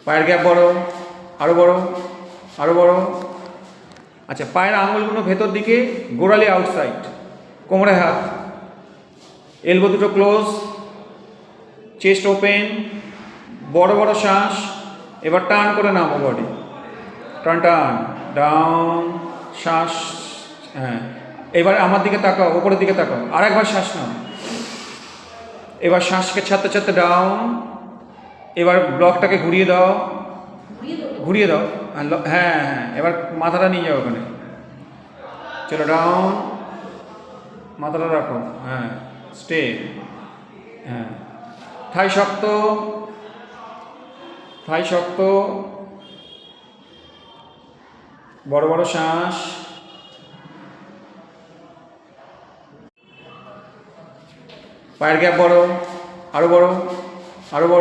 পায়ের গ্যাপ বড়, আরও বড়, আরও বড়। আচ্ছা, পায়ের আঙুলগুলো ভেতর দিকে, গোড়ালি আউটসাইড, কোমরে হাত, এলবো দুটো ক্লোজ, চেস্ট ওপেন, বড় বড় শ্বাস। এবার টার্ন করে নামো বডি, টার্ন টার্ন ডাউন, শ্বাস। হ্যাঁ, এবার আমার দিকে তাকাও, ওপরের দিকে তাকাও, আর একবার শ্বাস নাও। এবার শ্বাসকে ছাড়তে ছাড়তে ডাউন। এবার ব্লকটাকে ঘুরিয়ে দাও, ঘুরিয়ে দাও। হ্যাঁ হ্যাঁ, এবার মাথাটা নিয়ে যাও ওখানে, চলো ডাউন, মাথাটা রাখো। হ্যাঁ, স্টে। হ্যাঁ, থাই শক্ত, থাই শক্ত, বড় বড় শ্বাস। পায়ের গ্যাপ বড়, আরো বড়, আরো বড়।